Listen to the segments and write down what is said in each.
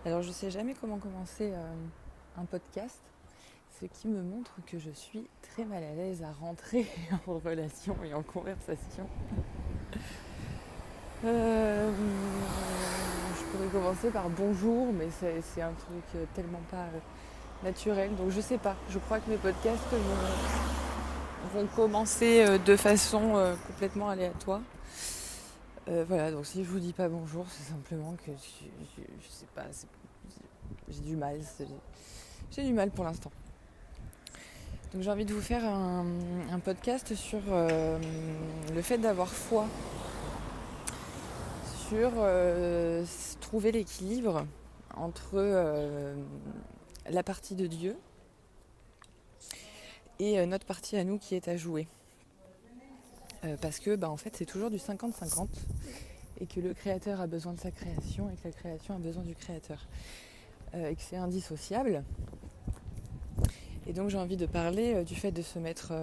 Alors je sais jamais comment commencer un podcast, ce qui me montre que je suis très mal à l'aise à rentrer en relation et en conversation. Je pourrais commencer par bonjour, mais c'est un truc tellement pas naturel, donc je sais pas. Je crois que mes podcasts vont commencer de façon complètement aléatoire. Voilà, donc si je vous dis pas bonjour, c'est simplement que je sais pas, j'ai du mal, j'ai du mal pour l'instant. Donc j'ai envie de vous faire un podcast sur le fait d'avoir foi, sur trouver l'équilibre entre la partie de Dieu et notre partie à nous qui est à jouer. Parce que en fait c'est toujours du 50-50 et que le créateur a besoin de sa création et que la création a besoin du créateur. Et que c'est indissociable. Et donc j'ai envie de parler du fait de se mettre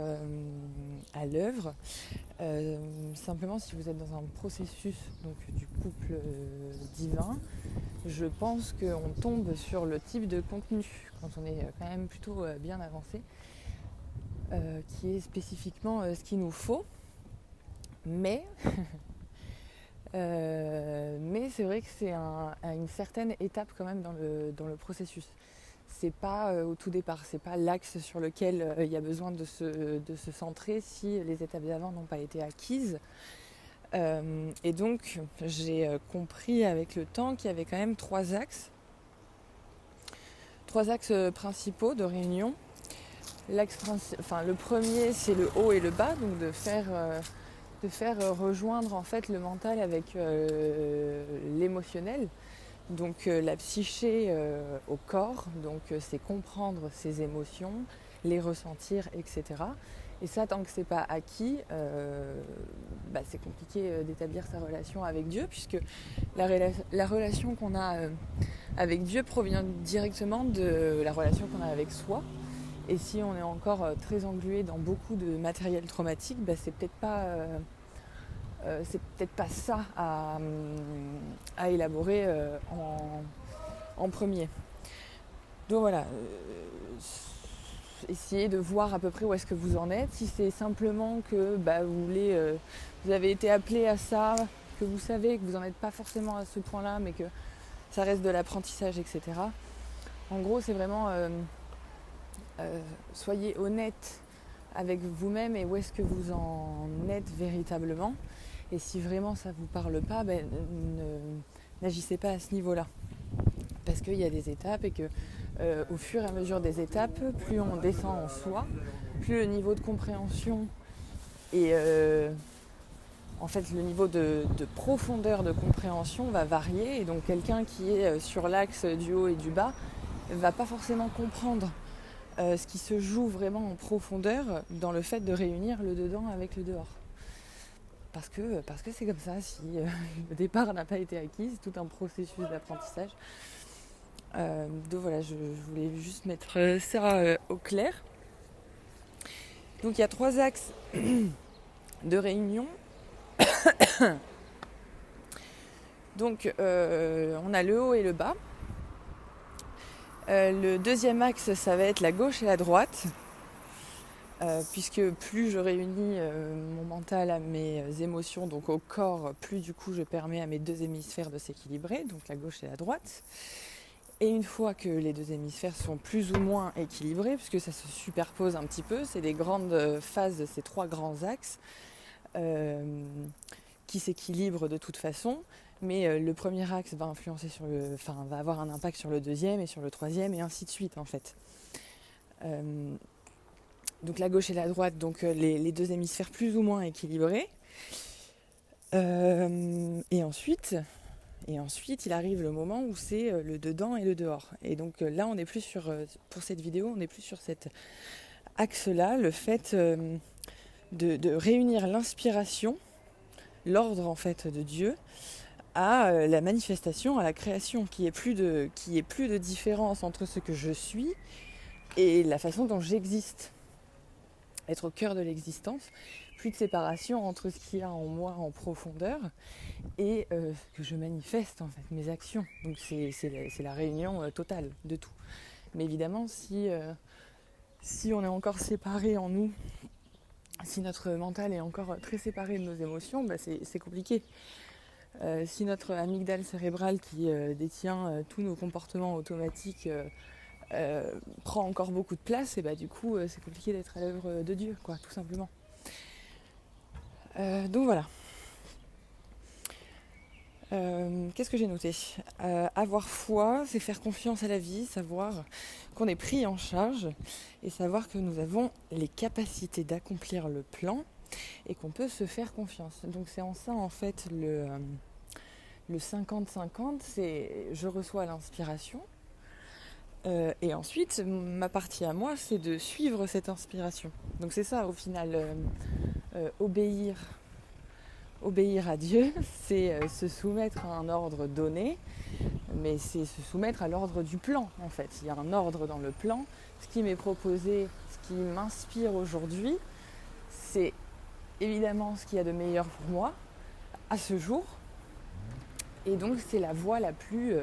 à l'œuvre. Simplement si vous êtes dans un processus donc, du couple divin, je pense qu'on tombe sur le type de contenu, quand on est quand même plutôt bien avancé, qui est spécifiquement ce qu'il nous faut. Mais c'est vrai que c'est à une certaine étape quand même dans le processus. C'est pas au tout départ, c'est pas l'axe sur lequel il y a besoin de se centrer si les étapes d'avant n'ont pas été acquises. Et donc j'ai compris avec le temps qu'il y avait quand même trois axes principaux de réunion. Le premier c'est le haut et le bas, donc de faire rejoindre en fait le mental avec l'émotionnel. Donc la psyché au corps, donc c'est comprendre ses émotions, les ressentir, etc. Et ça, tant que c'est pas acquis, c'est compliqué d'établir sa relation avec Dieu, puisque la relation qu'on a avec Dieu provient directement de la relation qu'on a avec soi. Et si on est encore très englué dans beaucoup de matériel traumatique, c'est peut-être pas ça à élaborer en premier. Donc voilà, essayez de voir à peu près où est-ce que vous en êtes. Si c'est simplement que vous avez été appelé à ça, que vous savez que vous n'en êtes pas forcément à ce point-là, mais que ça reste de l'apprentissage, etc. En gros, c'est vraiment soyez honnête avec vous-même et où est-ce que vous en êtes véritablement. Et si vraiment ça ne vous parle pas, n'agissez pas à ce niveau-là. Parce qu'il y a des étapes et que au fur et à mesure des étapes, plus on descend en soi, plus le niveau de compréhension et en fait le niveau de profondeur de compréhension va varier. Et donc quelqu'un qui est sur l'axe du haut et du bas ne va pas forcément comprendre ce qui se joue vraiment en profondeur dans le fait de réunir le dedans avec le dehors. Parce que c'est comme ça, si le départ n'a pas été acquis, c'est tout un processus d'apprentissage. Donc voilà, je voulais juste mettre ça au clair. Donc il y a trois axes de réunion. Donc on a le haut et le bas. Le deuxième axe, ça va être la gauche et la droite. Puisque plus je réunis mon mental à mes émotions, donc au corps, plus du coup je permets à mes deux hémisphères de s'équilibrer, donc la gauche et la droite. Et une fois que les deux hémisphères sont plus ou moins équilibrés, puisque ça se superpose un petit peu, c'est les grandes phases de ces trois grands axes qui s'équilibrent de toute façon, mais le premier axe va va avoir un impact sur le deuxième et sur le troisième et ainsi de suite en fait. Donc la gauche et la droite, donc les deux hémisphères plus ou moins équilibrés. Et ensuite, il arrive le moment où c'est le dedans et le dehors. Et donc là, on n'est plus pour cette vidéo, on n'est plus sur cet axe-là, le fait de réunir l'inspiration, l'ordre en fait de Dieu, à la manifestation, à la création, qu'il n'y ait plus de différence entre ce que je suis et la façon dont j'existe. Être au cœur de l'existence, plus de séparation entre ce qu'il y a en moi en profondeur et ce que je manifeste en fait, mes actions. Donc c'est la réunion totale de tout. Mais évidemment, si on est encore séparé en nous, si notre mental est encore très séparé de nos émotions, c'est compliqué. Si notre amygdale cérébrale qui détient tous nos comportements automatiques prend encore beaucoup de place, et du coup c'est compliqué d'être à l'œuvre de Dieu, quoi, tout simplement. Donc voilà. Qu'est-ce que j'ai noté ? Avoir foi, c'est faire confiance à la vie, savoir qu'on est pris en charge et savoir que nous avons les capacités d'accomplir le plan et qu'on peut se faire confiance. Donc c'est en ça en fait le 50-50, c'est je reçois l'inspiration et ensuite ma partie à moi c'est de suivre cette inspiration. Donc c'est ça au final, obéir à Dieu, c'est se soumettre à un ordre donné, mais c'est se soumettre à l'ordre du plan en fait. Il y a un ordre dans le plan. Ce qui m'est proposé, ce qui m'inspire aujourd'hui, c'est évidemment ce qu'il y a de meilleur pour moi à ce jour. Et donc c'est la voie la plus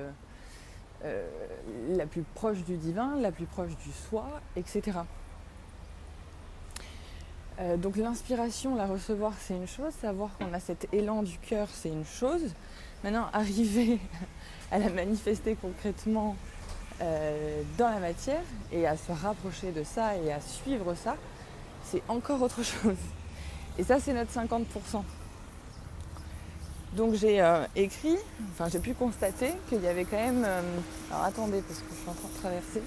proche du divin, la plus proche du soi, etc. Donc l'inspiration, la recevoir, c'est une chose. Savoir qu'on a cet élan du cœur, c'est une chose. Maintenant, arriver à la manifester concrètement dans la matière et à se rapprocher de ça et à suivre ça, c'est encore autre chose. Et ça, c'est notre 50%. Donc j'ai j'ai pu constater qu'il y avait quand même... alors attendez, parce que je suis en train de traverser.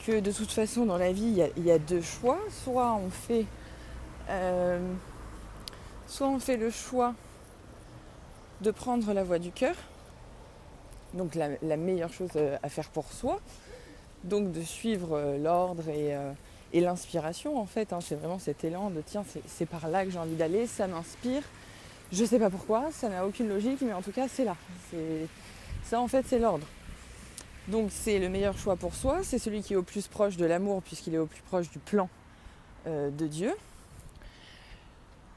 Que de toute façon, dans la vie, il y a deux choix. Soit on fait le choix de prendre la voie du cœur, donc la meilleure chose à faire pour soi, donc de suivre l'ordre et l'inspiration en fait, c'est vraiment cet élan de tiens, c'est par là que j'ai envie d'aller, ça m'inspire, je sais pas pourquoi, ça n'a aucune logique, mais en tout cas c'est là, ça en fait c'est l'ordre. Donc c'est le meilleur choix pour soi, c'est celui qui est au plus proche de l'amour puisqu'il est au plus proche du plan de Dieu.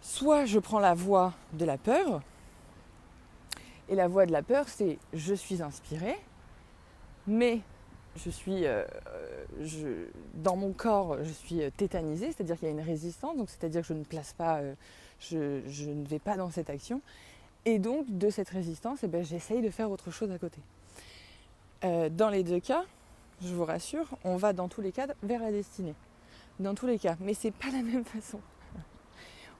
Soit je prends la voie de la peur, et la voie de la peur c'est je suis inspirée, mais je suis dans mon corps je suis tétanisée, c'est-à-dire qu'il y a une résistance, donc c'est-à-dire que je ne place pas, je ne vais pas dans cette action, et donc de cette résistance j'essaye de faire autre chose à côté. Dans les deux cas, je vous rassure, on va dans tous les cas vers la destinée. Dans tous les cas, mais c'est pas la même façon.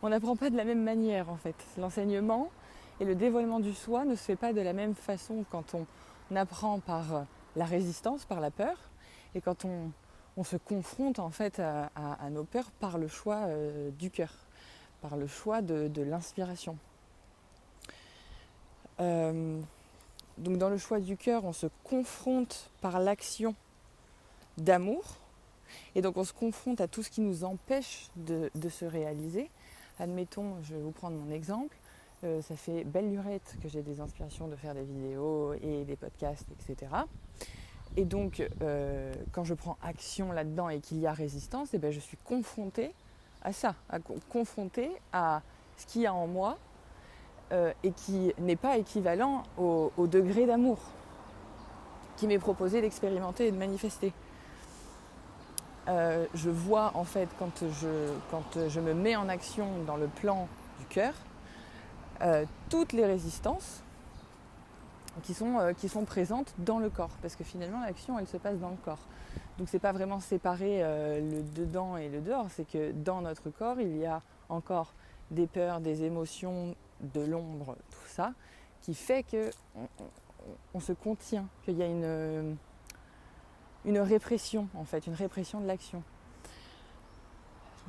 On n'apprend pas de la même manière en fait. L'enseignement et le dévoilement du soi ne se fait pas de la même façon quand on apprend par la résistance, par la peur, et quand on se confronte en fait à nos peurs par le choix du cœur, par le choix de l'inspiration. Donc dans le choix du cœur, on se confronte par l'action d'amour, et donc on se confronte à tout ce qui nous empêche de se réaliser. Admettons, je vais vous prendre mon exemple, ça fait belle lurette que j'ai des inspirations de faire des vidéos et des podcasts, etc. Et donc quand je prends action là-dedans et qu'il y a résistance, je suis confrontée à ça, confrontée à ce qu'il y a en moi, et qui n'est pas équivalent au degré d'amour qui m'est proposé d'expérimenter et de manifester. Je vois en fait quand je me mets en action dans le plan du cœur, toutes les résistances qui sont présentes dans le corps, parce que finalement l'action elle se passe dans le corps. Donc c'est pas vraiment séparer le dedans et le dehors, c'est que dans notre corps il y a encore des peurs, des émotions, de l'ombre, tout ça, qui fait qu'on se contient, qu'il y a une répression en fait, une répression de l'action.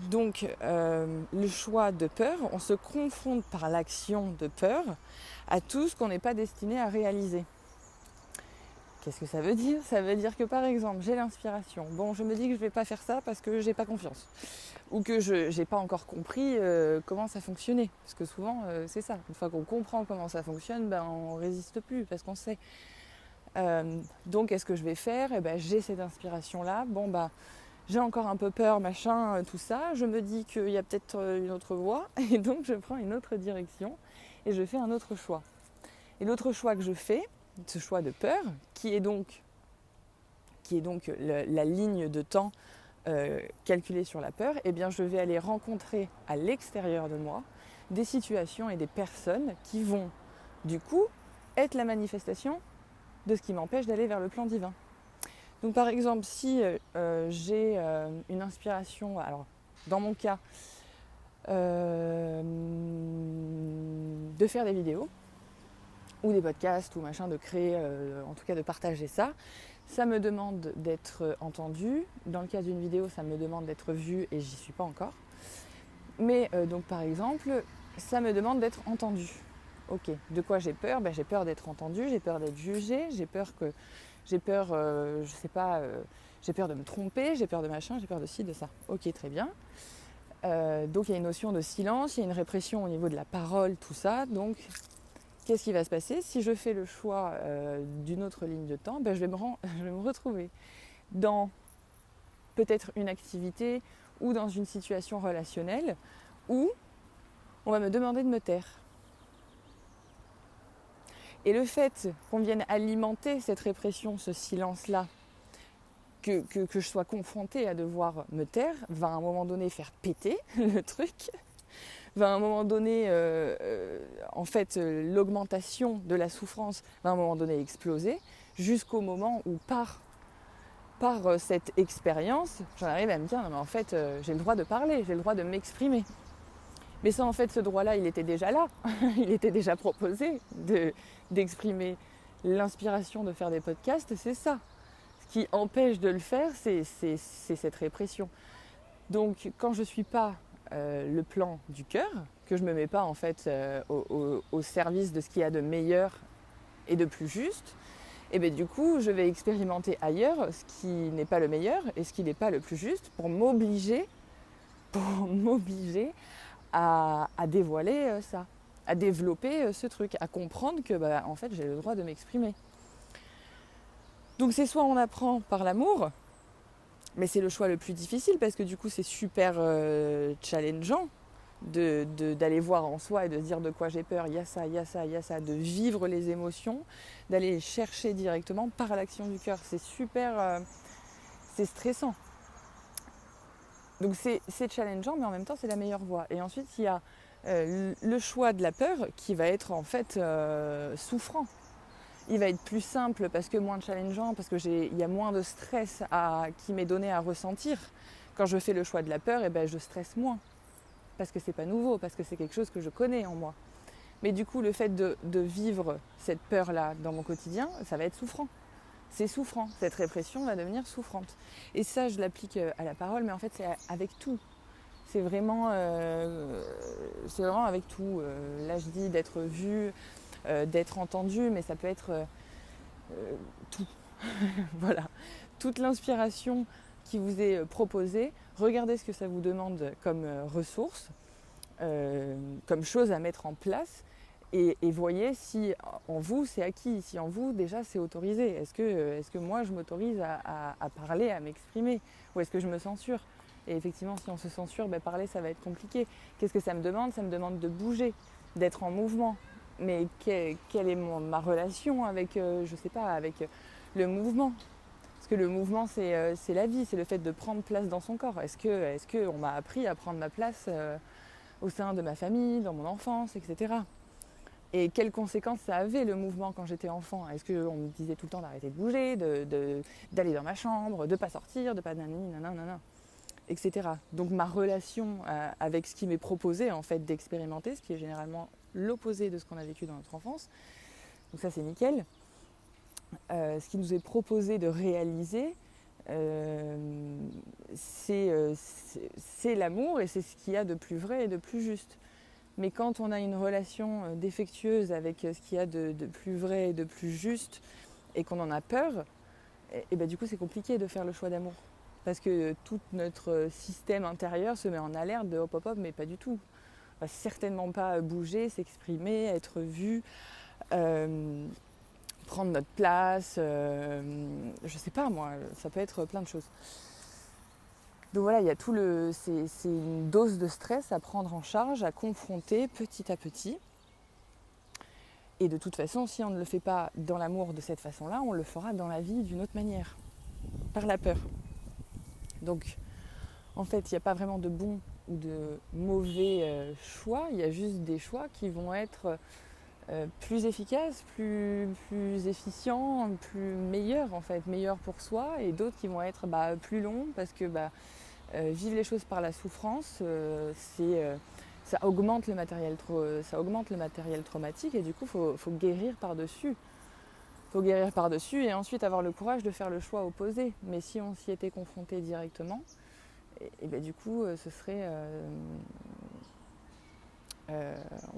Donc le choix de peur, on se confronte par l'action de peur à tout ce qu'on n'est pas destiné à réaliser. Qu'est-ce que ça veut dire ? Ça veut dire que par exemple, j'ai l'inspiration. Bon, je me dis que je ne vais pas faire ça parce que j'ai pas confiance. Ou que je n'ai pas encore compris comment ça fonctionnait. Parce que souvent, c'est ça. Une fois qu'on comprend comment ça fonctionne, on ne résiste plus parce qu'on sait. Donc, qu'est-ce que je vais faire ? J'ai cette inspiration-là. j'ai encore un peu peur, machin, tout ça. Je me dis qu'il y a peut-être une autre voie et donc je prends une autre direction et je fais un autre choix. Et l'autre choix que je fais, ce choix de peur, qui est donc la ligne de temps calculée sur la peur, eh bien je vais aller rencontrer à l'extérieur de moi des situations et des personnes qui vont du coup être la manifestation de ce qui m'empêche d'aller vers le plan divin. Donc par exemple, si j'ai une inspiration, alors dans mon cas, de faire des vidéos ou des podcasts ou machin, de créer, en tout cas de partager ça, ça me demande d'être entendu. Dans le cas d'une vidéo, ça me demande d'être vu et j'y suis pas encore. Mais donc par exemple, ça me demande d'être entendu. Ok, de quoi j'ai peur ? J'ai peur d'être entendu, j'ai peur d'être jugé, j'ai peur, j'ai peur de me tromper, j'ai peur de machin, j'ai peur de ci, de ça. Ok, très bien. Donc il y a une notion de silence, il y a une répression au niveau de la parole, tout ça. Donc qu'est-ce qui va se passer ? Si je fais le choix d'une autre ligne de temps, je vais me retrouver dans peut-être une activité ou dans une situation relationnelle où on va me demander de me taire. Et le fait qu'on vienne alimenter cette répression, ce silence-là, que je sois confrontée à devoir me taire, va à un moment donné faire péter le truc, va à un moment donné, l'augmentation de la souffrance va à un moment donné exploser, jusqu'au moment où par cette expérience, j'en arrive à me dire, non mais en fait, j'ai le droit de parler, j'ai le droit de m'exprimer. Mais ça, en fait, ce droit-là, il était déjà là. Il était déjà proposé d'exprimer l'inspiration de faire des podcasts, c'est ça. Ce qui empêche de le faire, c'est cette répression. Donc, quand je ne suis pas le plan du cœur, que je ne me mets pas en fait au service de ce qu'il y a de meilleur et de plus juste, et bien du coup, je vais expérimenter ailleurs ce qui n'est pas le meilleur et ce qui n'est pas le plus juste pour m'obliger à dévoiler ça, à développer ce truc, à comprendre que en fait j'ai le droit de m'exprimer. Donc c'est soit on apprend par l'amour, mais c'est le choix le plus difficile parce que du coup c'est super challengeant d'aller voir en soi et de se dire de quoi j'ai peur, il y a ça, il y a ça, il y a ça, de vivre les émotions, d'aller les chercher directement par l'action du cœur. C'est super, c'est stressant. Donc c'est challengeant, mais en même temps c'est la meilleure voie. Et ensuite il y a le choix de la peur qui va être en fait souffrant. Il va être plus simple parce que moins challengeant, parce qu'il y a moins de stress qui m'est donné à ressentir. Quand je fais le choix de la peur, je stresse moins. Parce que c'est pas nouveau, parce que c'est quelque chose que je connais en moi. Mais du coup, le fait de vivre cette peur-là dans mon quotidien, ça va être souffrant. C'est souffrant. Cette répression va devenir souffrante. Et ça, je l'applique à la parole, mais en fait, c'est avec tout. C'est vraiment avec tout. Là, je dis d'être vu, d'être entendu, mais ça peut être tout. Voilà. Toute l'inspiration qui vous est proposée, regardez ce que ça vous demande comme ressources, comme choses à mettre en place, et voyez si en vous c'est acquis, si en vous déjà c'est autorisé. Est-ce que moi je m'autorise à parler, à m'exprimer, ou est-ce que je me censure ? Et effectivement, si on se censure, parler ça va être compliqué. Qu'est-ce que ça me demande ? Ça me demande de bouger, d'être en mouvement. Mais quelle est ma relation avec, avec le mouvement ? Parce que le mouvement, c'est la vie, c'est le fait de prendre place dans son corps. Est-ce qu'on m'a appris à prendre ma place au sein de ma famille, dans mon enfance, etc. Et quelles conséquences ça avait le mouvement quand j'étais enfant ? Est-ce qu'on me disait tout le temps d'arrêter de bouger, d'aller dans ma chambre, de ne pas sortir, de pas nanani, nanana, etc. Donc ma relation avec ce qui m'est proposé en fait d'expérimenter, ce qui est généralement l'opposé de ce qu'on a vécu dans notre enfance. Donc ça c'est nickel. Ce qui nous est proposé de réaliser, c'est l'amour et c'est ce qu'il y a de plus vrai et de plus juste. Mais quand on a une relation défectueuse avec ce qu'il y a de plus vrai et de plus juste et qu'on en a peur, et du coup c'est compliqué de faire le choix d'amour. Parce que tout notre système intérieur se met en alerte de hop hop hop, mais pas du tout. On va certainement pas bouger, s'exprimer, être vu, prendre notre place, je sais pas moi, ça peut être plein de choses. Donc voilà, il y a c'est une dose de stress à prendre en charge, à confronter petit à petit. Et de toute façon, si on ne le fait pas dans l'amour de cette façon-là, on le fera dans la vie d'une autre manière, par la peur. Donc, en fait, il n'y a pas vraiment de bon ou de mauvais choix, il y a juste des choix qui vont être plus efficaces, plus efficients, plus meilleurs en fait, meilleurs pour soi, et d'autres qui vont être plus longs parce que vivre les choses par la souffrance, ça augmente le matériel traumatique, et du coup faut guérir par-dessus. Faut guérir par-dessus et ensuite avoir le courage de faire le choix opposé. Mais si on s'y était confronté directement, et du coup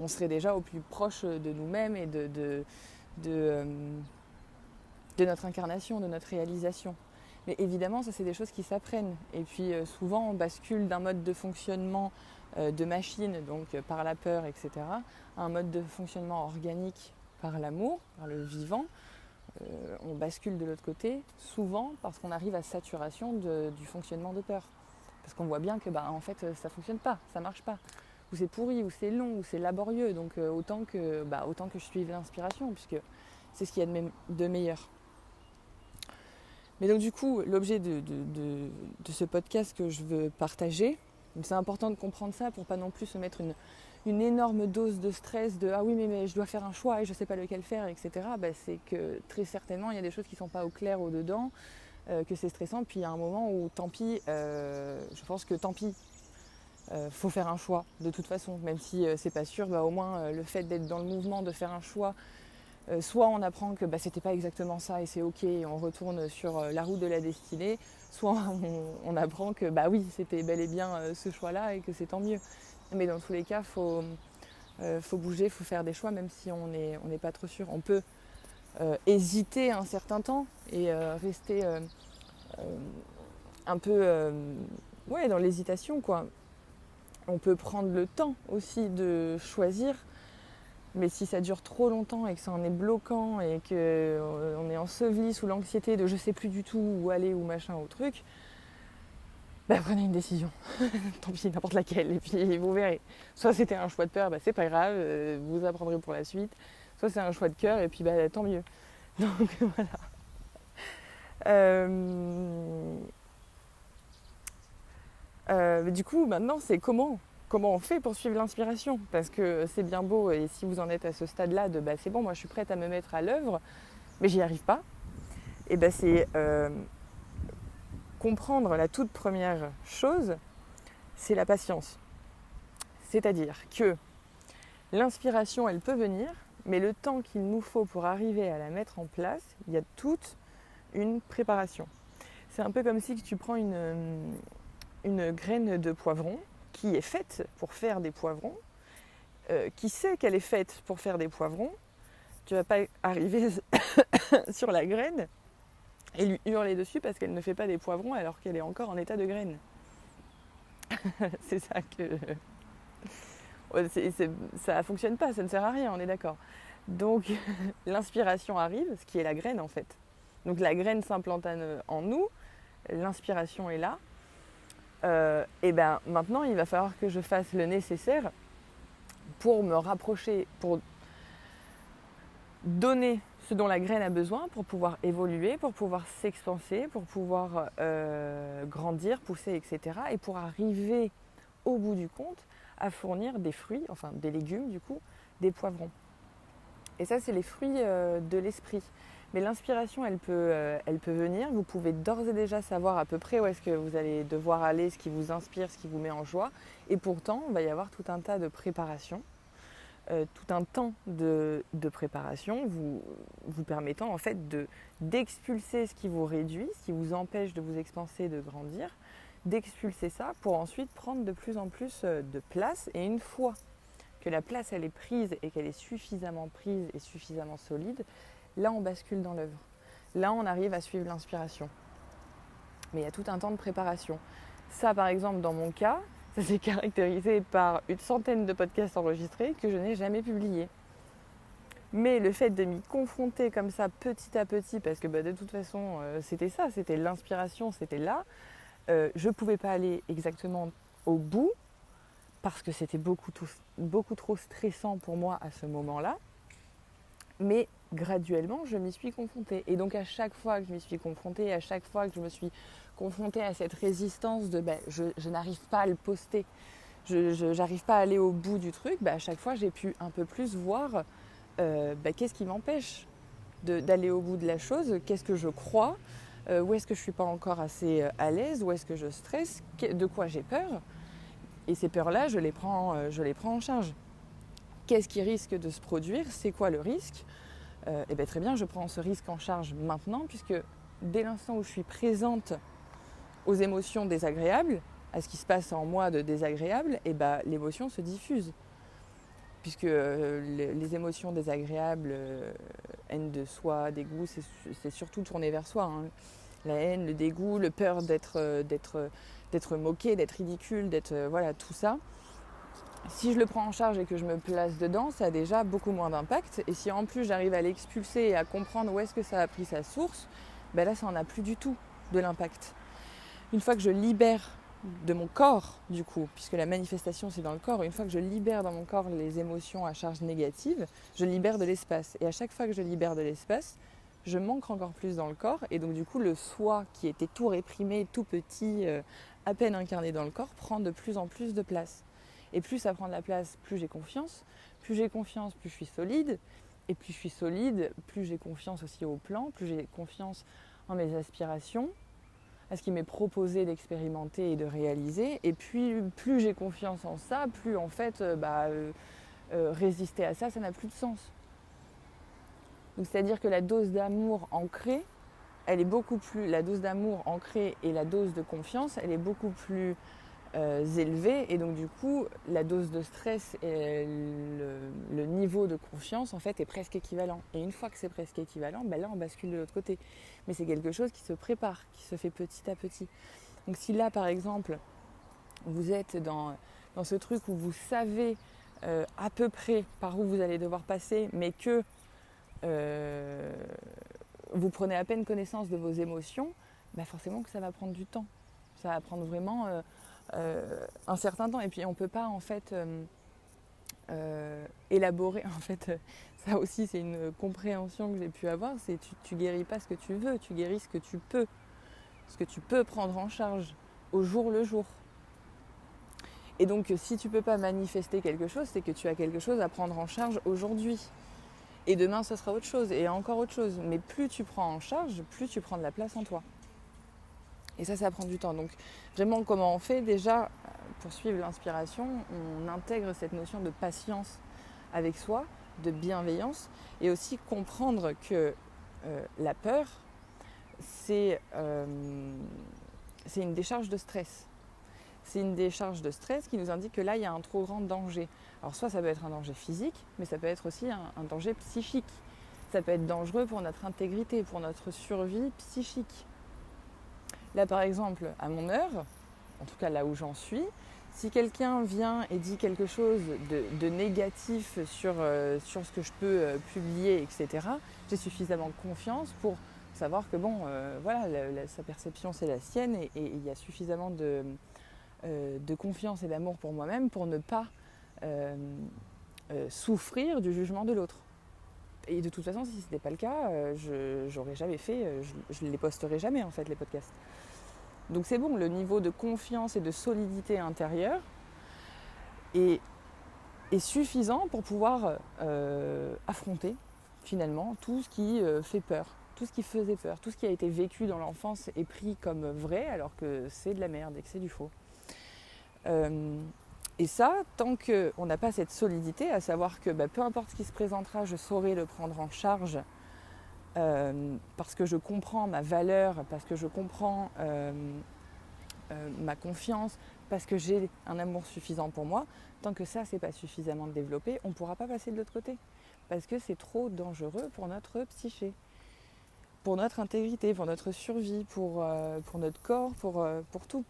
on serait déjà au plus proche de nous-mêmes et de notre incarnation, de notre réalisation. Mais évidemment, ça c'est des choses qui s'apprennent. Et puis souvent on bascule d'un mode de fonctionnement de machine, donc par la peur, etc., à un mode de fonctionnement organique par l'amour, par le vivant. On bascule de l'autre côté, souvent parce qu'on arrive à saturation du fonctionnement de peur. Parce qu'on voit bien que en fait ça ne fonctionne pas, ça ne marche pas. Ou c'est pourri, ou c'est long, ou c'est laborieux. Donc autant que je suive l'inspiration, puisque c'est ce qu'il y a de meilleur. Mais donc du coup, l'objet de ce podcast que je veux partager, donc c'est important de comprendre ça pour pas non plus se mettre une énorme dose de stress de ah oui mais je dois faire un choix et je sais pas lequel faire, etc. C'est que très certainement il y a des choses qui sont pas au clair au dedans, que c'est stressant, puis il y a un moment où tant pis, je pense que tant pis, faut faire un choix de toute façon, même si c'est pas sûr, au moins le fait d'être dans le mouvement, de faire un choix, soit on apprend que c'était pas exactement ça et c'est ok et on retourne sur la route de la destinée, soit on apprend que oui c'était bel et bien ce choix-là et que c'est tant mieux. Mais dans tous les cas, faut bouger, faut faire des choix même si on n'est pas trop sûr. On peut hésiter un certain temps et rester un peu dans l'hésitation quoi. On peut prendre le temps aussi de choisir, mais si ça dure trop longtemps et que ça en est bloquant et qu'on est enseveli sous l'anxiété de je sais plus du tout où aller ou machin ou truc, prenez une décision, tant pis, n'importe laquelle, et puis vous verrez. Soit c'était un choix de peur, c'est pas grave, vous apprendrez pour la suite, soit c'est un choix de cœur, et puis tant mieux. Donc voilà. Du coup, maintenant, c'est comment on fait pour suivre l'inspiration, parce que c'est bien beau, et si vous en êtes à ce stade-là de c'est bon, moi je suis prête à me mettre à l'œuvre, mais j'y arrive pas, et c'est comprendre la toute première chose, c'est la patience. C'est-à-dire que l'inspiration, elle peut venir, mais le temps qu'il nous faut pour arriver à la mettre en place, il y a toute une préparation. C'est un peu comme si tu prends une graine de poivron qui est faite pour faire des poivrons, qui sait qu'elle est faite pour faire des poivrons. Tu vas pas arriver sur la graine et lui hurler dessus parce qu'elle ne fait pas des poivrons alors qu'elle est encore en état de graine. C'est ça que... ça fonctionne pas, ça ne sert à rien, on est d'accord. Donc l'inspiration arrive, ce qui est la graine en fait. Donc la graine s'implante en nous, l'inspiration est là. Et maintenant il va falloir que je fasse le nécessaire pour me rapprocher, pour donner ce dont la graine a besoin pour pouvoir évoluer, pour pouvoir s'expanser, pour pouvoir grandir, pousser, etc. Et pour arriver au bout du compte à fournir des fruits, enfin des légumes du coup, des poivrons. Et ça c'est les fruits de l'esprit. Mais l'inspiration elle peut venir, vous pouvez d'ores et déjà savoir à peu près où est-ce que vous allez devoir aller, ce qui vous inspire, ce qui vous met en joie. Et pourtant il va y avoir tout un tas de préparations. Tout un temps de préparation vous permettant en fait d'expulser ce qui vous réduit, ce qui vous empêche de vous expanser, de grandir, d'expulser ça pour ensuite prendre de plus en plus de place. Et une fois que la place elle est prise et qu'elle est suffisamment prise et suffisamment solide, là on bascule dans l'œuvre. Là on arrive à suivre l'inspiration. Mais il y a tout un temps de préparation. Ça par exemple dans mon cas, ça s'est caractérisé par une centaine de podcasts enregistrés que je n'ai jamais publiés. Mais le fait de m'y confronter comme ça petit à petit, parce que de toute façon c'était ça, c'était l'inspiration, c'était là, je ne pouvais pas aller exactement au bout parce que c'était beaucoup trop stressant pour moi à ce moment-là. Mais graduellement, je m'y suis confrontée. Et donc à chaque fois que je m'y suis confrontée, à chaque fois que je me suis confrontée à cette résistance de je n'arrive pas à le poster, je n'arrive pas à aller au bout du truc, à chaque fois j'ai pu un peu plus voir qu'est-ce qui m'empêche d'aller au bout de la chose, qu'est-ce que je crois, où est-ce que je ne suis pas encore assez à l'aise, où est-ce que je stresse, de quoi j'ai peur. Et ces peurs-là, je les prends en charge. Qu'est-ce qui risque de se produire? C'est quoi le risque? Et bien très bien, je prends ce risque en charge maintenant, puisque dès l'instant où je suis présente aux émotions désagréables, à ce qui se passe en moi de désagréable, et l'émotion se diffuse. Puisque les émotions désagréables, haine de soi, dégoût, c'est surtout tourné vers soi. Hein. La haine, le dégoût, le peur d'être moqué, d'être ridicule, voilà, tout ça. Si je le prends en charge et que je me place dedans, ça a déjà beaucoup moins d'impact. Et si en plus j'arrive à l'expulser et à comprendre où est-ce que ça a pris sa source, là ça n'en a plus du tout de l'impact. Une fois que je libère de mon corps, du coup, puisque la manifestation c'est dans le corps, une fois que je libère dans mon corps les émotions à charge négative, je libère de l'espace. Et à chaque fois que je libère de l'espace, je m'ancre encore plus dans le corps. Et donc du coup, le soi qui était tout réprimé, tout petit, à peine incarné dans le corps, prend de plus en plus de place. Et plus ça prend de la place, plus j'ai confiance. Plus j'ai confiance, plus je suis solide. Et plus je suis solide, plus j'ai confiance aussi au plan, plus j'ai confiance en mes aspirations, à ce qui m'est proposé d'expérimenter et de réaliser. Et puis plus j'ai confiance en ça, plus en fait résister à ça, ça n'a plus de sens. Donc c'est-à-dire que la dose d'amour ancrée, elle est beaucoup plus, la dose d'amour ancrée et la dose de confiance, elle est beaucoup plus élevée, et donc du coup la dose de stress et le niveau de confiance en fait est presque équivalent. Et une fois que c'est presque équivalent, là on bascule de l'autre côté. Mais c'est quelque chose qui se prépare, qui se fait petit à petit. Donc si là par exemple vous êtes dans ce truc où vous savez à peu près par où vous allez devoir passer, mais que vous prenez à peine connaissance de vos émotions, forcément que ça va prendre du temps. Ça va prendre vraiment un certain temps. Et puis on ne peut pas en fait élaborer. En fait, ça aussi c'est une compréhension que j'ai pu avoir. C'est tu guéris pas ce que tu veux, tu guéris ce que tu peux prendre en charge au jour le jour. Et donc si tu ne peux pas manifester quelque chose, c'est que tu as quelque chose à prendre en charge aujourd'hui. Et demain, ce sera autre chose, et encore autre chose. Mais plus tu prends en charge, plus tu prends de la place en toi. Et ça prend du temps. Donc vraiment, comment on fait? Déjà, pour suivre l'inspiration, on intègre cette notion de patience avec soi, de bienveillance, et aussi comprendre que la peur, c'est une décharge de stress. C'est une décharge de stress qui nous indique que là, il y a un trop grand danger. Alors soit ça peut être un danger physique, mais ça peut être aussi un danger psychique. Ça peut être dangereux pour notre intégrité, pour notre survie psychique. Là par exemple, à mon heure, en tout cas là où j'en suis, si quelqu'un vient et dit quelque chose de négatif sur ce que je peux publier, etc., j'ai suffisamment confiance pour savoir que sa perception c'est la sienne, et il y a suffisamment de confiance et d'amour pour moi-même pour ne pas souffrir du jugement de l'autre. Et de toute façon, si ce n'était pas le cas, j'aurais jamais fait, je ne les posterai jamais en fait, les podcasts. Donc c'est bon, le niveau de confiance et de solidité intérieure est suffisant pour pouvoir affronter finalement tout ce qui fait peur, tout ce qui faisait peur, tout ce qui a été vécu dans l'enfance est pris comme vrai alors que c'est de la merde et que c'est du faux. Et ça, tant qu'on n'a pas cette solidité, à savoir que peu importe ce qui se présentera, je saurai le prendre en charge parce que je comprends ma valeur, parce que je comprends ma confiance, parce que j'ai un amour suffisant pour moi, tant que ça, c'est pas suffisamment développé, on ne pourra pas passer de l'autre côté. Parce que c'est trop dangereux pour notre psyché, pour notre intégrité, pour notre survie, pour notre corps, pour tout.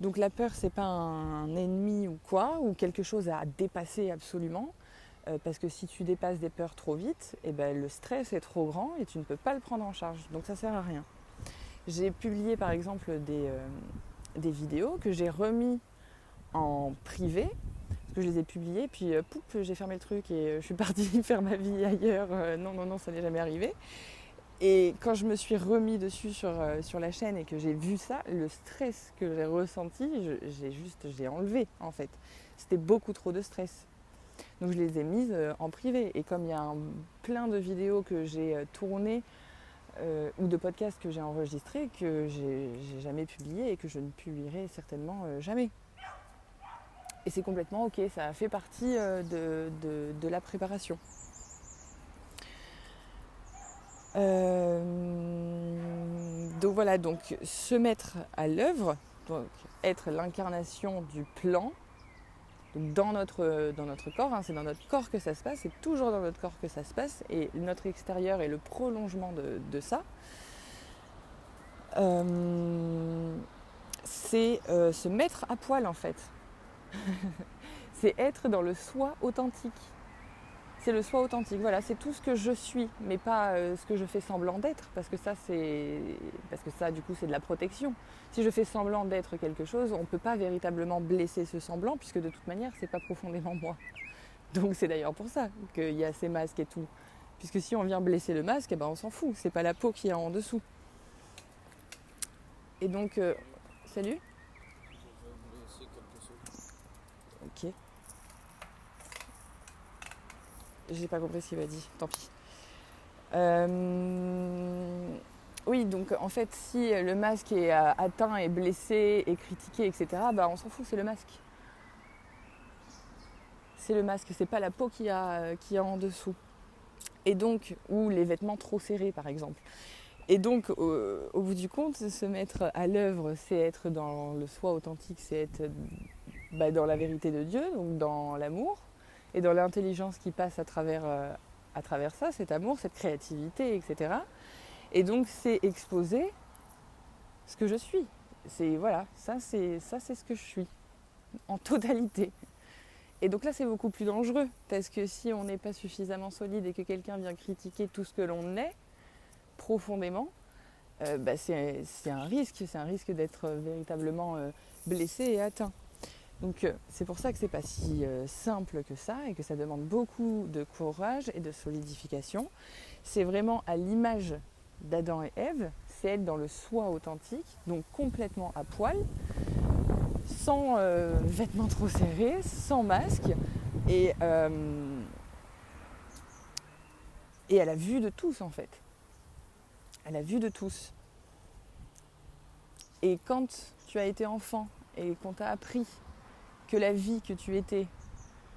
Donc la peur, c'est pas un ennemi ou quoi, ou quelque chose à dépasser absolument, parce que si tu dépasses des peurs trop vite, le stress est trop grand et tu ne peux pas le prendre en charge, donc ça sert à rien. J'ai publié par exemple des vidéos que j'ai remis en privé, parce que je les ai publiées, puis poup, j'ai fermé le truc et je suis partie faire ma vie ailleurs. Non, ça n'est jamais arrivé. Et quand je me suis remis dessus sur la chaîne et que j'ai vu ça, le stress que j'ai ressenti, j'ai enlevé en fait. C'était beaucoup trop de stress. Donc je les ai mises en privé. Et comme il y a plein de vidéos que j'ai tournées ou de podcasts que j'ai enregistrés que j'ai jamais publiés et que je ne publierai certainement jamais. Et c'est complètement ok, ça a fait partie de la préparation. Donc voilà, donc se mettre à l'œuvre, donc être l'incarnation du plan, donc dans notre corps, c'est dans notre corps que ça se passe, c'est toujours dans notre corps que ça se passe, et notre extérieur est le prolongement de ça. C'est se mettre à poil en fait. C'est être dans le soi authentique. C'est le soi authentique, voilà, c'est tout ce que je suis, mais pas ce que je fais semblant d'être, parce que ça du coup c'est de la protection. Si je fais semblant d'être quelque chose, on ne peut pas véritablement blesser ce semblant, puisque de toute manière c'est pas profondément moi. Donc c'est d'ailleurs pour ça qu'il y a ces masques et tout. Puisque si on vient blesser le masque, on s'en fout, c'est pas la peau qui est en dessous. Et donc, salut. Ok. J'ai pas compris ce qu'il m'a dit, tant pis. Oui, donc en fait, si le masque est atteint et blessé et critiqué, etc., on s'en fout, c'est le masque. C'est le masque, c'est pas la peau qui a en dessous. Et donc, ou les vêtements trop serrés, par exemple. Et donc, au bout du compte, se mettre à l'œuvre, c'est être dans le soi authentique, c'est être dans la vérité de Dieu, donc dans l'amour, et dans l'intelligence qui passe à travers ça, cet amour, cette créativité, etc. Et donc c'est exposer ce que je suis. C'est ça c'est ce que je suis, en totalité. Et donc là c'est beaucoup plus dangereux, parce que si on n'est pas suffisamment solide et que quelqu'un vient critiquer tout ce que l'on est, profondément, c'est un risque d'être véritablement blessé et atteint. Donc c'est pour ça que c'est pas si simple que ça et que ça demande beaucoup de courage et de solidification. C'est vraiment à l'image d'Adam et Ève, c'est être dans le soi authentique, donc complètement à poil, sans vêtements trop serrés, sans masque et à la vue de tous en fait. À la vue de tous. Et quand tu as été enfant et qu'on t'a appris que la vie que tu étais,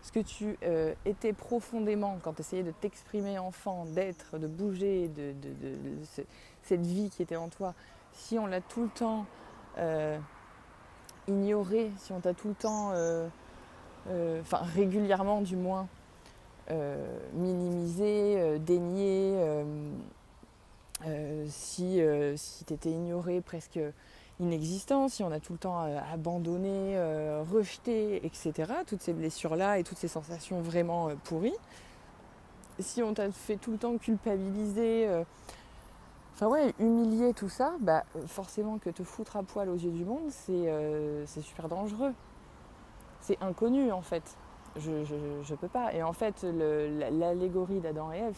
ce que tu étais profondément quand tu essayais de t'exprimer enfant, d'être, de bouger, de cette vie qui était en toi, si on l'a tout le temps ignoré, si on t'a tout le temps, régulièrement du moins, minimisé, dénié, si tu étais ignoré, presque inexistant, si on a tout le temps abandonné, rejeté, etc., toutes ces blessures-là et toutes ces sensations vraiment pourries, si on t'a fait tout le temps culpabiliser, humilier, tout ça, forcément que te foutre à poil aux yeux du monde, c'est super dangereux. C'est inconnu en fait. Je peux pas. Et en fait, l'allégorie d'Adam et Ève,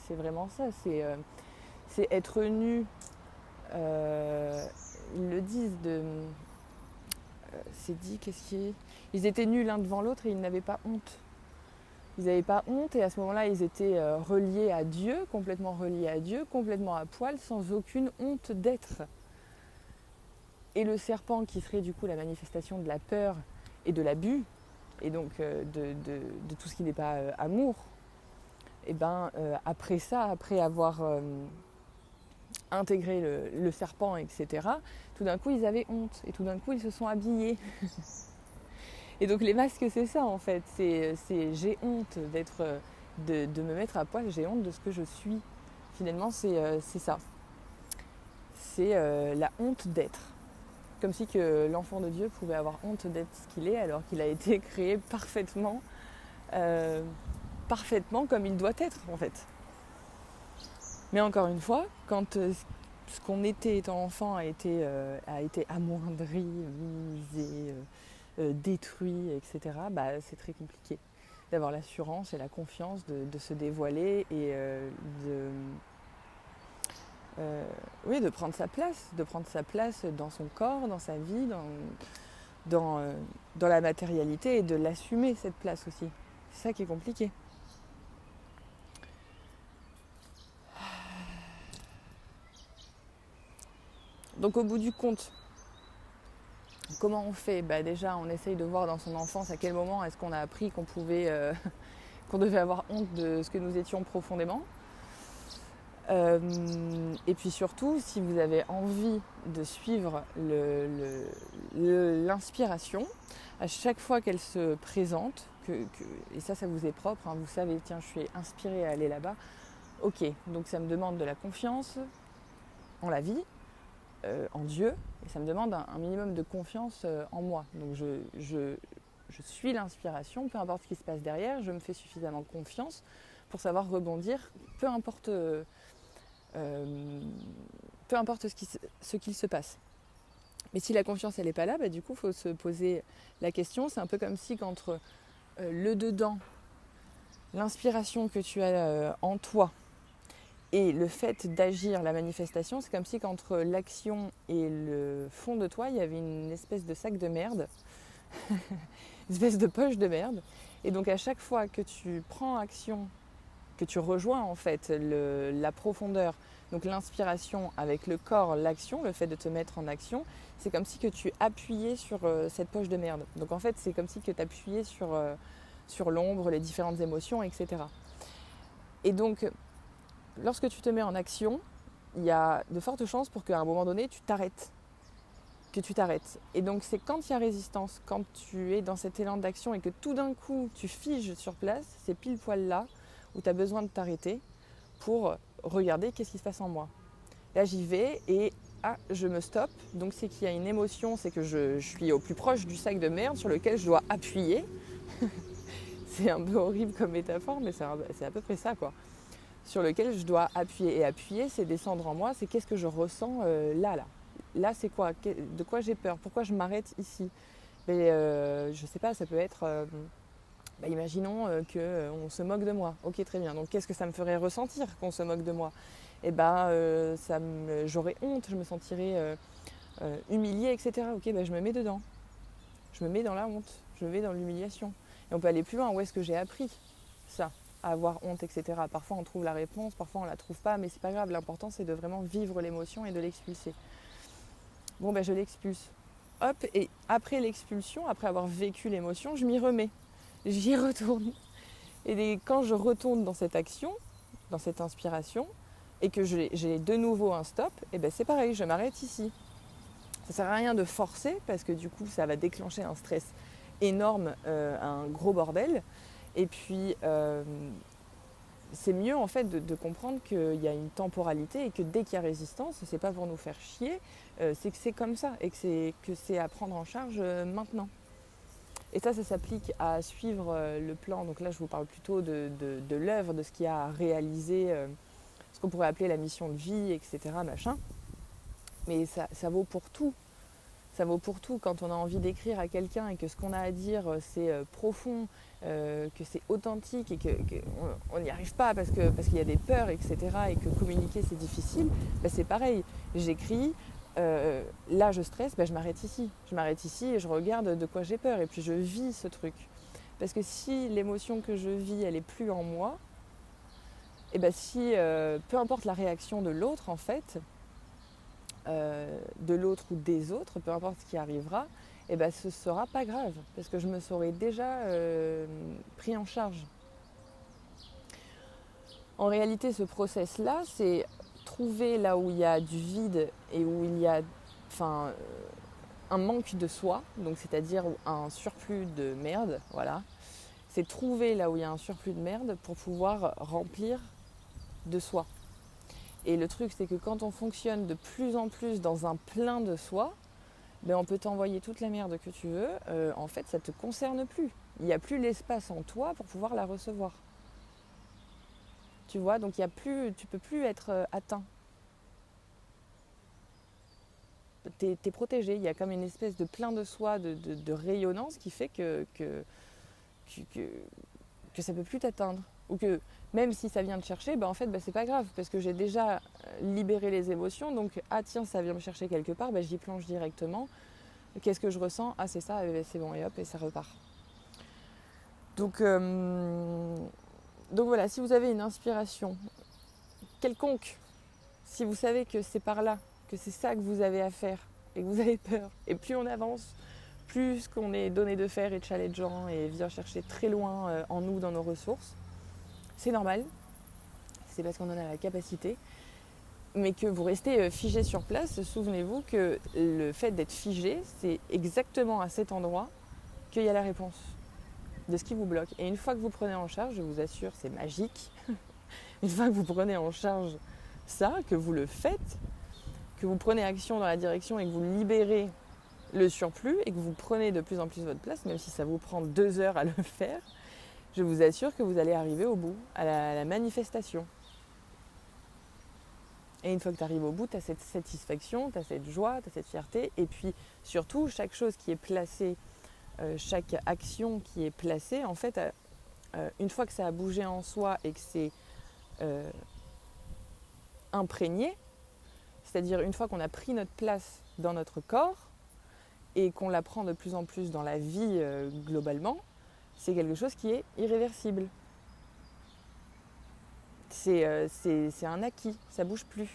c'est vraiment ça. C'est être nu. Ils le disent c'est dit, qu'est-ce qui est. Ils étaient nus l'un devant l'autre et ils n'avaient pas honte. Ils n'avaient pas honte et à ce moment-là, ils étaient reliés à Dieu, complètement à poil, sans aucune honte d'être. Et le serpent, qui serait du coup la manifestation de la peur et de l'abus, et donc de tout ce qui n'est pas amour, et après ça, après avoir intégré le serpent, etc., tout d'un coup ils avaient honte et tout d'un coup ils se sont habillés. Et donc les masques, c'est ça en fait, c'est j'ai honte de me mettre à poil, j'ai honte de ce que je suis. Finalement c'est ça, c'est la honte d'être. Comme si que l'enfant de Dieu pouvait avoir honte d'être ce qu'il est alors qu'il a été créé parfaitement comme il doit être en fait. Mais encore une fois, quand ce qu'on était étant enfant a été amoindri, minimisé, détruit, etc., c'est très compliqué d'avoir l'assurance et la confiance de se dévoiler et de prendre sa place dans son corps, dans sa vie, dans la matérialité et de l'assumer cette place aussi. C'est ça qui est compliqué. Donc au bout du compte, comment on fait ? Déjà, on essaye de voir dans son enfance à quel moment est-ce qu'on a appris qu'on devait avoir honte de ce que nous étions profondément. Et puis surtout, si vous avez envie de suivre l'inspiration, à chaque fois qu'elle se présente, et ça vous est propre, hein, vous savez, tiens, je suis inspirée à aller là-bas, ok, donc ça me demande de la confiance en la vie, en Dieu, et ça me demande un minimum de confiance en moi. Donc je suis l'inspiration, peu importe ce qui se passe derrière, je me fais suffisamment confiance pour savoir rebondir, peu importe ce qu'il se passe. Mais si la confiance elle n'est pas là, du coup il faut se poser la question. C'est un peu comme si qu'entre le dedans, l'inspiration que tu as en toi et le fait d'agir, la manifestation, c'est comme si qu'entre l'action et le fond de toi, il y avait une espèce de sac de merde, une espèce de poche de merde. Et donc à chaque fois que tu prends action, que tu rejoins en fait la profondeur, donc l'inspiration avec le corps, l'action, le fait de te mettre en action, c'est comme si que tu appuyais sur cette poche de merde. Donc en fait, c'est comme si que tu appuyais sur l'ombre, les différentes émotions, etc. Et donc, lorsque tu te mets en action, il y a de fortes chances pour qu'à un moment donné, tu t'arrêtes. Et donc, c'est quand il y a résistance, quand tu es dans cet élan d'action et que tout d'un coup, tu figes sur place, c'est pile poil là où tu as besoin de t'arrêter pour regarder qu'est-ce qui se passe en moi. Là, j'y vais et je me stoppe. Donc, c'est qu'il y a une émotion, c'est que je suis au plus proche du sac de merde sur lequel je dois appuyer. C'est un peu horrible comme métaphore, mais c'est à peu près ça, quoi. Sur lequel je dois appuyer. Et appuyer, c'est descendre en moi, c'est qu'est-ce que je ressens là. Là, c'est quoi ? De quoi j'ai peur ? Pourquoi je m'arrête ici ? Je sais pas, ça peut être... imaginons qu'on se moque de moi. Ok, très bien. Donc, qu'est-ce que ça me ferait ressentir qu'on se moque de moi ? J'aurais honte, je me sentirais humiliée, etc. Ok, je me mets dedans. Je me mets dans la honte. Je me mets dans l'humiliation. Et on peut aller plus loin. Où est-ce que j'ai appris ça ? À avoir honte, etc. Parfois, on trouve la réponse, parfois, on ne la trouve pas, mais c'est pas grave. L'important, c'est de vraiment vivre l'émotion et de l'expulser. Bon, je l'expulse. Hop, et après l'expulsion, après avoir vécu l'émotion, je m'y remets. J'y retourne. Et quand je retourne dans cette action, dans cette inspiration, et que j'ai de nouveau un stop, c'est pareil, je m'arrête ici. Ça sert à rien de forcer, parce que du coup, ça va déclencher un stress énorme, un gros bordel. Et puis, c'est mieux en fait de comprendre qu'il y a une temporalité et que dès qu'il y a résistance, c'est pas pour nous faire chier, c'est que c'est comme ça et que c'est à prendre en charge maintenant. Et ça s'applique à suivre le plan. Donc là, je vous parle plutôt de l'œuvre, de ce qu'il y a à réaliser, ce qu'on pourrait appeler la mission de vie, etc. Machin. Mais ça vaut pour tout. Ça vaut pour tout. Quand on a envie d'écrire à quelqu'un et que ce qu'on a à dire, c'est profond, que c'est authentique et qu'on n'y arrive pas parce qu'il y a des peurs, etc. et que communiquer, c'est difficile, c'est pareil. J'écris, là je stresse, je m'arrête ici. Je m'arrête ici et je regarde de quoi j'ai peur et puis je vis ce truc. Parce que si l'émotion que je vis, elle n'est plus en moi, peu importe la réaction de l'autre, en fait, de l'autre ou des autres, peu importe ce qui arrivera, ce sera pas grave, parce que je me serai déjà pris en charge. En réalité, ce process-là, c'est trouver là où il y a du vide et où il y a un manque de soi, donc c'est-à-dire un surplus de merde, voilà. C'est trouver là où il y a un surplus de merde pour pouvoir remplir de soi. Et le truc, c'est que quand on fonctionne de plus en plus dans un plein de soi, on peut t'envoyer toute la merde que tu veux. En fait, ça ne te concerne plus. Il n'y a plus l'espace en toi pour pouvoir la recevoir. Tu vois, donc tu ne peux plus être atteint. t'es protégé. Il y a comme une espèce de plein de soi, de rayonnance qui fait que ça ne peut plus t'atteindre. Ou que même si ça vient te chercher, en fait, c'est pas grave, parce que j'ai déjà libéré les émotions. Donc, ah tiens, ça vient me chercher quelque part, j'y plonge directement. Qu'est-ce que je ressens? Ah, c'est ça, c'est bon, et hop, et ça repart. Donc voilà, si vous avez une inspiration quelconque, si vous savez que c'est par là, que c'est ça que vous avez à faire, et que vous avez peur, et plus on avance, plus qu'on est donné de faire et challengeant et vient chercher très loin en nous, dans nos ressources, c'est normal, c'est parce qu'on en a la capacité, mais que vous restez figé sur place, souvenez-vous que le fait d'être figé, c'est exactement à cet endroit qu'il y a la réponse de ce qui vous bloque. Et une fois que vous prenez en charge, je vous assure, c'est magique, une fois que vous prenez en charge ça, que vous le faites, que vous prenez action dans la direction et que vous libérez le surplus et que vous prenez de plus en plus votre place, même si ça vous prend 2 heures à le faire, je vous assure que vous allez arriver au bout, à la manifestation. Et une fois que tu arrives au bout, tu as cette satisfaction, tu as cette joie, tu as cette fierté. Et puis surtout, chaque chose qui est placée, chaque action qui est placée, en fait, une fois que ça a bougé en soi et que c'est imprégné, c'est-à-dire une fois qu'on a pris notre place dans notre corps et qu'on la prend de plus en plus dans la vie globalement, c'est quelque chose qui est irréversible. C'est un acquis, ça bouge plus.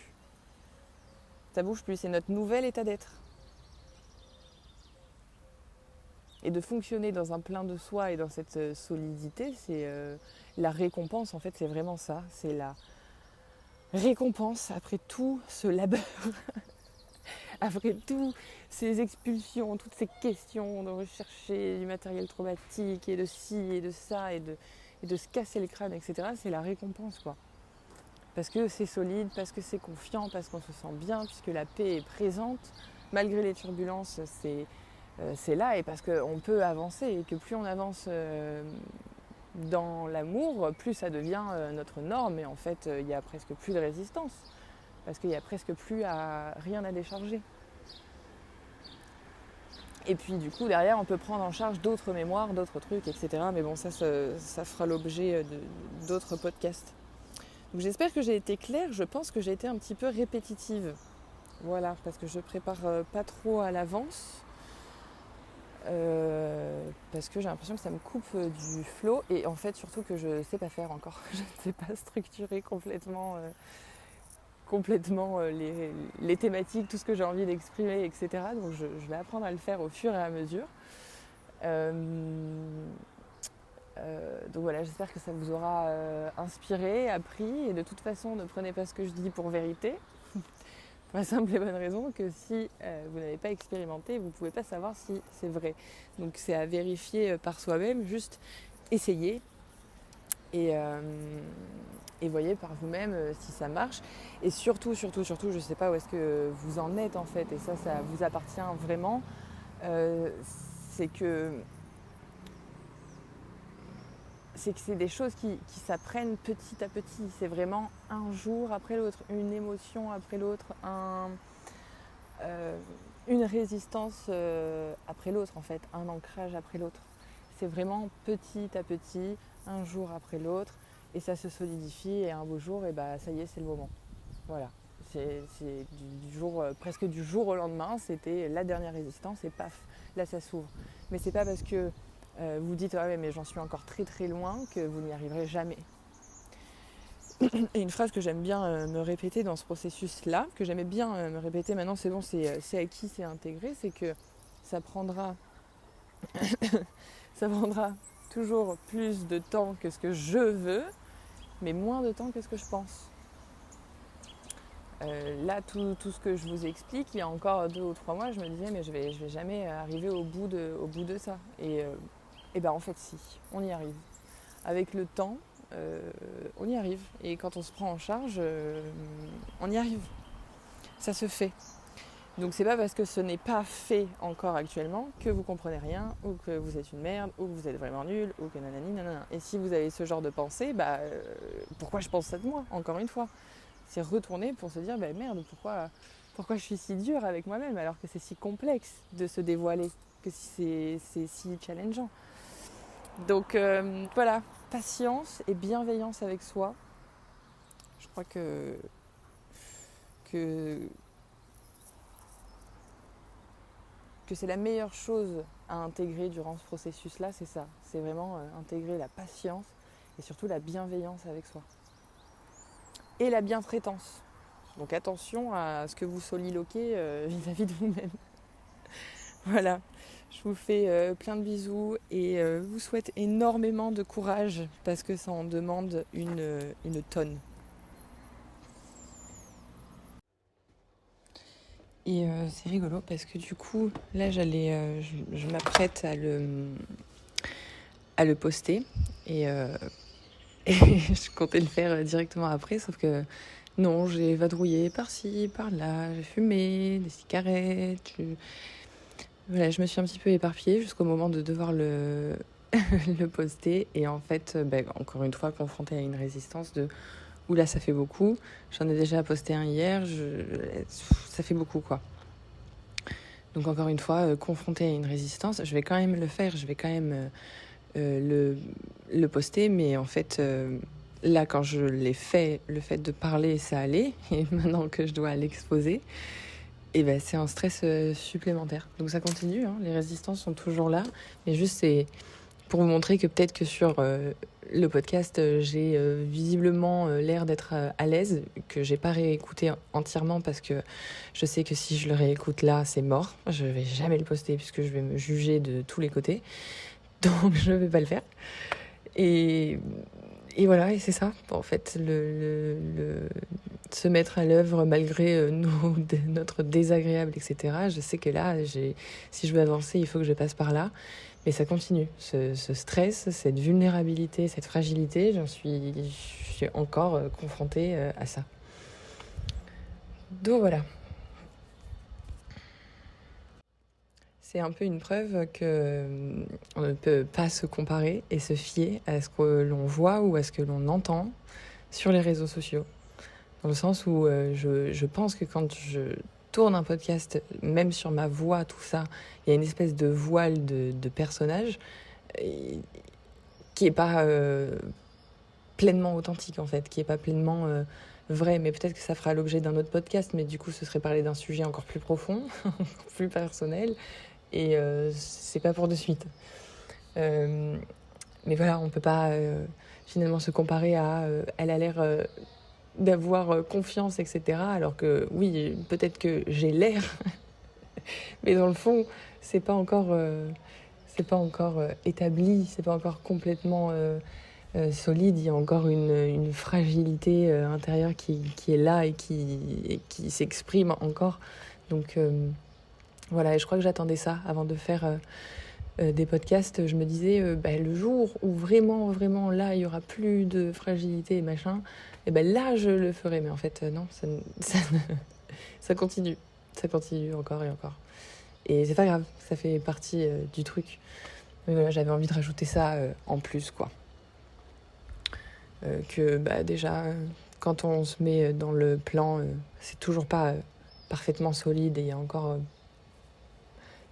Ça bouge plus, c'est notre nouvel état d'être. Et de fonctionner dans un plein de soi et dans cette solidité, c'est la récompense, en fait, c'est vraiment ça. C'est la récompense après tout ce labeur, après toutes ces expulsions, toutes ces questions de rechercher du matériel traumatique et de ci et de ça et de se casser le crâne, etc. C'est la récompense, quoi. Parce que c'est solide, parce que c'est confiant, parce qu'on se sent bien, puisque la paix est présente, malgré les turbulences, c'est là, et parce qu'on peut avancer, et que plus on avance dans l'amour, plus ça devient notre norme, et en fait, il n'y a presque plus de résistance, parce qu'il n'y a presque plus rien à décharger. Et puis du coup, derrière, on peut prendre en charge d'autres mémoires, d'autres trucs, etc. Mais bon, ça fera l'objet d'autres podcasts. Donc j'espère que j'ai été claire, je pense que j'ai été un petit peu répétitive. Voilà, parce que je prépare pas trop à l'avance. Parce que j'ai l'impression que ça me coupe du flow. Et en fait, surtout que je ne sais pas faire encore. Je ne sais pas structurer complètement les thématiques, tout ce que j'ai envie d'exprimer, etc. Donc je vais apprendre à le faire au fur et à mesure. Donc voilà, j'espère que ça vous aura inspiré, appris, et de toute façon, ne prenez pas ce que je dis pour vérité, pour la simple et bonne raison que si vous n'avez pas expérimenté, vous ne pouvez pas savoir si c'est vrai. Donc c'est à vérifier par soi-même, juste essayez et voyez par vous-même si ça marche. Et surtout, je ne sais pas où est-ce que vous en êtes en fait, et ça vous appartient vraiment, c'est que c'est des choses qui s'apprennent petit à petit. C'est vraiment un jour après l'autre, une émotion après l'autre, une résistance après l'autre en fait, un ancrage après l'autre. C'est vraiment petit à petit, un jour après l'autre, et ça se solidifie, et un beau jour, et ça y est, c'est le moment. Voilà. C'est presque du jour au lendemain, c'était la dernière résistance, et paf, là ça s'ouvre. Mais c'est pas parce que vous dites ouais, mais j'en suis encore très très loin que vous n'y arriverez jamais. Et une phrase que j'aime bien me répéter dans ce processus-là, que j'aimais bien me répéter, maintenant c'est bon, c'est acquis, c'est intégré, c'est que ça prendra toujours plus de temps que ce que je veux, mais moins de temps que ce que je pense. Là, tout ce que je vous explique, il y a encore 2 ou 3 mois, je me disais mais je vais jamais arriver au bout de ça. Et en fait si, on y arrive. Avec le temps, on y arrive. Et quand on se prend en charge, on y arrive. Ça se fait. Donc c'est pas parce que ce n'est pas fait encore actuellement que vous comprenez rien, ou que vous êtes une merde, ou que vous êtes vraiment nul, ou que nanani nanana. Et si vous avez ce genre de pensée, pourquoi je pense ça de moi, encore une fois? C'est retourner pour se dire merde, pourquoi pourquoi je suis si dure avec moi-même alors que c'est si complexe de se dévoiler, que c'est si challengeant. Donc voilà, patience et bienveillance avec soi. Je crois que c'est la meilleure chose à intégrer durant ce processus-là, c'est ça. C'est vraiment intégrer la patience et surtout la bienveillance avec soi. Et la bientraitance. Donc attention à ce que vous soliloquez vis-à-vis de vous-même. Voilà, je vous fais plein de bisous et vous souhaite énormément de courage parce que ça en demande une tonne. Et c'est rigolo parce que du coup, là, je m'apprête à le poster et, et je comptais le faire directement après, sauf que non, j'ai vadrouillé par-ci, par-là, j'ai fumé des cigarettes. Voilà, je me suis un petit peu éparpillée jusqu'au moment de devoir le poster et en fait, encore une fois, confrontée à une résistance de oula, ça fait beaucoup. J'en ai déjà posté un hier, ça fait beaucoup quoi. Donc encore une fois, confrontée à une résistance, je vais quand même le faire, je vais quand même le poster, mais en fait, là quand je l'ai fait, le fait de parler, ça allait, et maintenant que je dois l'exposer, et ben c'est un stress supplémentaire. Donc ça continue, hein, les résistances sont toujours là, mais juste c'est pour vous montrer que peut-être que sur le podcast, j'ai visiblement l'air d'être à l'aise, que j'ai pas réécouté entièrement parce que je sais que si je le réécoute là, c'est mort. Je vais jamais le poster puisque je vais me juger de tous les côtés. Donc je vais pas le faire. Et voilà, et c'est ça, en fait, se mettre à l'œuvre malgré notre désagréable, etc. Je sais que là, si je veux avancer, il faut que je passe par là. Mais ça continue, ce stress, cette vulnérabilité, cette fragilité, je suis encore confrontée à ça. Donc voilà. C'est un peu une preuve qu'on ne peut pas se comparer et se fier à ce que l'on voit ou à ce que l'on entend sur les réseaux sociaux. Dans le sens où je pense que quand je tourne un podcast, même sur ma voix, tout ça, il y a une espèce de voile de personnage qui n'est pas pleinement authentique en fait, qui n'est pas pleinement vrai. Mais peut-être que ça fera l'objet d'un autre podcast, mais du coup ce serait parler d'un sujet encore plus profond, plus personnel. Et c'est pas pour de suite. Mais voilà, on peut pas finalement se comparer à elle a l'air d'avoir confiance, etc. Alors que oui, peut-être que j'ai l'air, mais dans le fond, c'est pas encore établi, c'est pas encore complètement solide. Il y a encore une fragilité intérieure qui est là et qui s'exprime encore. Donc voilà, et je crois que j'attendais ça avant de faire des podcasts. Je me disais, le jour où vraiment, vraiment, là, il y aura plus de fragilité et machin, et là, je le ferai. Mais en fait, non, ça continue. Ça continue encore et encore. Et c'est pas grave, ça fait partie du truc. Mais voilà, j'avais envie de rajouter ça en plus, quoi. Déjà, quand on se met dans le plan, c'est toujours pas parfaitement solide et il y a encore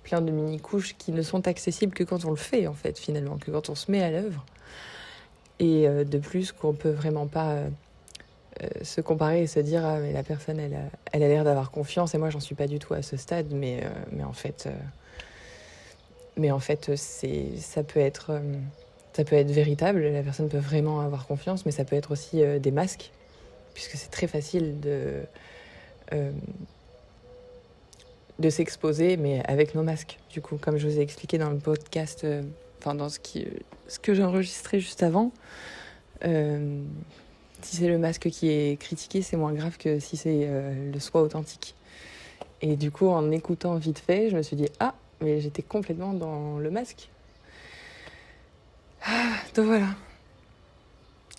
plein de mini-couches qui ne sont accessibles que quand on le fait, en fait, finalement, que quand on se met à l'œuvre. Et de plus, qu'on peut vraiment pas se comparer et se dire « Ah, mais la personne, elle a l'air d'avoir confiance, et moi, j'en suis pas du tout à ce stade. » Mais en fait, ça peut être véritable, la personne peut vraiment avoir confiance, mais ça peut être aussi des masques, puisque c'est très facile de s'exposer, mais avec nos masques. Du coup, comme je vous ai expliqué dans le podcast, dans ce que j'ai enregistré juste avant, si c'est le masque qui est critiqué, c'est moins grave que si c'est le soi authentique. Et du coup, en écoutant vite fait, je me suis dit « Ah, mais j'étais complètement dans le masque. » Donc voilà.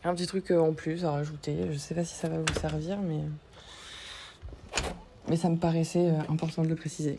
Un petit truc en plus à rajouter. Je sais pas si ça va vous servir, mais ça me paraissait important de le préciser.